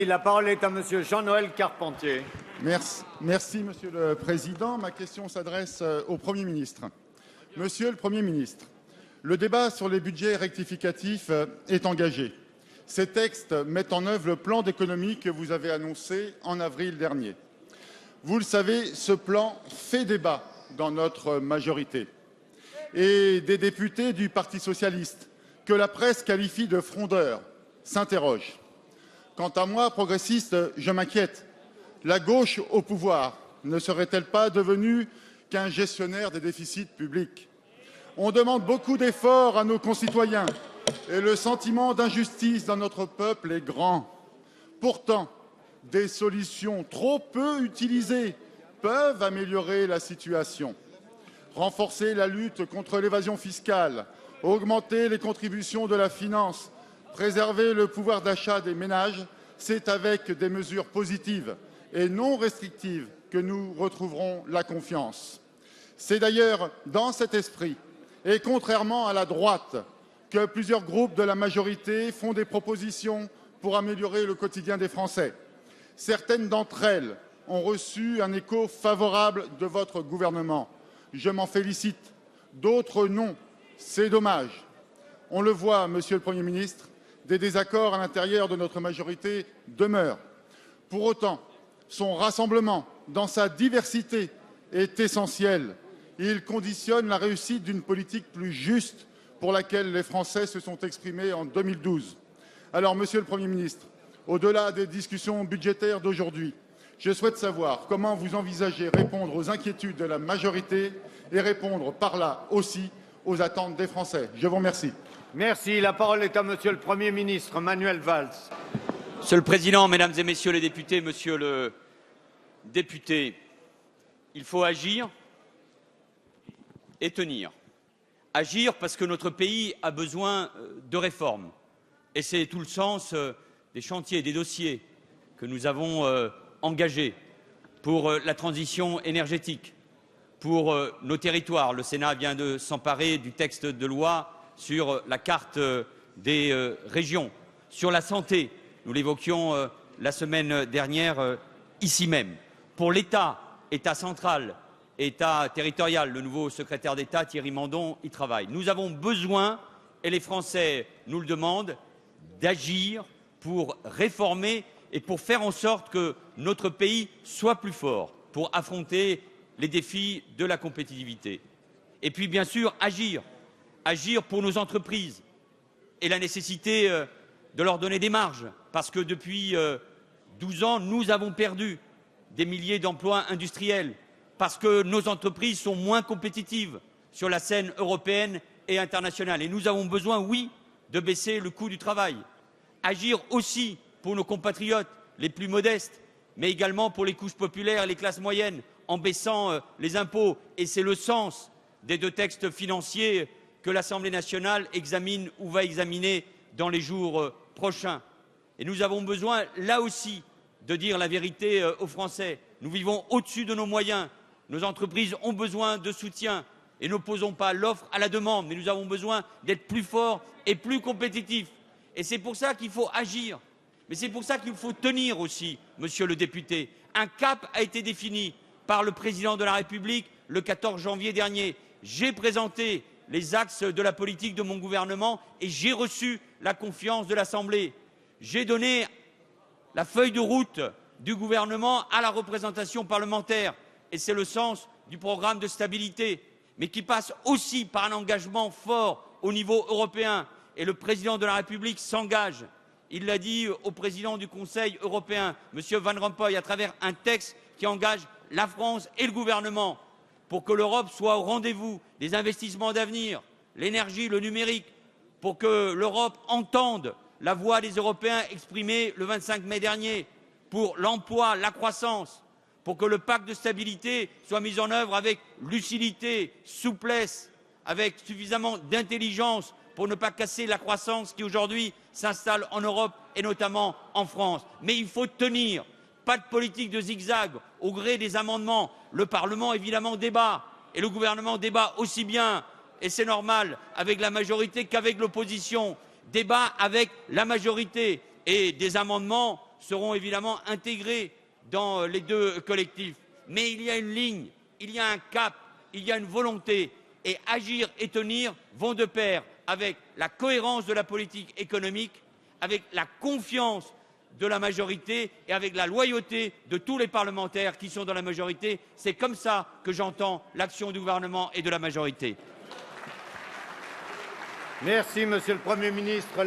La parole est à Monsieur Jean-Noël Carpentier. Merci, Monsieur le Président. Ma question s'adresse au Premier ministre. Monsieur le Premier ministre, le débat sur les budgets rectificatifs est engagé. Ces textes mettent en œuvre le plan d'économie que vous avez annoncé en avril dernier. Vous le savez, ce plan fait débat dans notre majorité. Et des députés du Parti socialiste, que la presse qualifie de frondeurs, s'interrogent. Quant à moi, progressiste, je m'inquiète. La gauche au pouvoir ne serait-elle pas devenue qu'un gestionnaire des déficits publics? On demande beaucoup d'efforts à nos concitoyens et le sentiment d'injustice dans notre peuple est grand. Pourtant, des solutions trop peu utilisées peuvent améliorer la situation. Renforcer la lutte contre l'évasion fiscale, augmenter les contributions de la finance, préserver le pouvoir d'achat des ménages, c'est avec des mesures positives et non restrictives que nous retrouverons la confiance. C'est d'ailleurs dans cet esprit, et contrairement à la droite, que plusieurs groupes de la majorité font des propositions pour améliorer le quotidien des Français. Certaines d'entre elles ont reçu un écho favorable de votre gouvernement. Je m'en félicite. D'autres non. C'est dommage. On le voit, Monsieur le Premier ministre, des désaccords à l'intérieur de notre majorité demeurent. Pour autant, son rassemblement, dans sa diversité, est essentiel. Il conditionne la réussite d'une politique plus juste pour laquelle les Français se sont exprimés en 2012. Alors, Monsieur le Premier ministre, au-delà des discussions budgétaires d'aujourd'hui, je souhaite savoir comment vous envisagez répondre aux inquiétudes de la majorité et répondre par là aussi aux attentes des Français. Je vous remercie. Merci. La parole est à Monsieur le Premier ministre, Manuel Valls. Monsieur le Président, Mesdames et Messieurs les députés, Monsieur le député, il faut agir et tenir. Agir parce que notre pays a besoin de réformes. Et c'est tout le sens des chantiers, des dossiers que nous avons engagés pour la transition énergétique, pour nos territoires. Le Sénat vient de s'emparer du texte de loi sur la carte des régions, sur la santé. Nous l'évoquions la semaine dernière ici même. Pour l'État, État central, État territorial, le nouveau secrétaire d'État Thierry Mandon y travaille. Nous avons besoin, et les Français nous le demandent, d'agir pour réformer et pour faire en sorte que notre pays soit plus fort pour affronter les défis de la compétitivité. Et puis, bien sûr, agir pour nos entreprises et la nécessité de leur donner des marges, parce que depuis 12 ans, nous avons perdu des milliers d'emplois industriels, parce que nos entreprises sont moins compétitives sur la scène européenne et internationale. Et nous avons besoin, oui, de baisser le coût du travail. Agir aussi pour nos compatriotes les plus modestes, mais également pour les couches populaires et les classes moyennes, en baissant les impôts. Et c'est le sens des deux textes financiers que l'Assemblée nationale examine ou va examiner dans les jours prochains. Et nous avons besoin, là aussi, de dire la vérité aux Français. Nous vivons au-dessus de nos moyens. Nos entreprises ont besoin de soutien et n'opposons pas l'offre à la demande, mais nous avons besoin d'être plus forts et plus compétitifs. Et c'est pour ça qu'il faut agir. Mais c'est pour ça qu'il faut tenir aussi, Monsieur le député. Un cap a été défini par le Président de la République le 14 janvier dernier. J'ai présenté les axes de la politique de mon gouvernement et j'ai reçu la confiance de l'Assemblée. J'ai donné la feuille de route du gouvernement à la représentation parlementaire et c'est le sens du programme de stabilité, mais qui passe aussi par un engagement fort au niveau européen. Et le Président de la République s'engage, il l'a dit au Président du Conseil européen, M. Van Rompuy, à travers un texte qui engage la France et le gouvernement pour que l'Europe soit au rendez-vous des investissements d'avenir, l'énergie, le numérique, pour que l'Europe entende la voix des Européens exprimée le 25 mai dernier, pour l'emploi, la croissance, pour que le pacte de stabilité soit mis en œuvre avec lucidité, souplesse, avec suffisamment d'intelligence pour ne pas casser la croissance qui aujourd'hui s'installe en Europe et notamment en France. Mais il faut tenir. Pas de politique de zigzag au gré des amendements. Le Parlement, évidemment, débat. Et le gouvernement débat aussi bien, et c'est normal, avec la majorité qu'avec l'opposition. Débat avec la majorité. Et des amendements seront évidemment intégrés dans les deux collectifs. Mais il y a une ligne, il y a un cap, il y a une volonté. Et agir et tenir vont de pair avec la cohérence de la politique économique, avec la confiance de la majorité et avec la loyauté de tous les parlementaires qui sont dans la majorité. C'est comme ça que j'entends l'action du gouvernement et de la majorité. Merci, Monsieur le Premier ministre.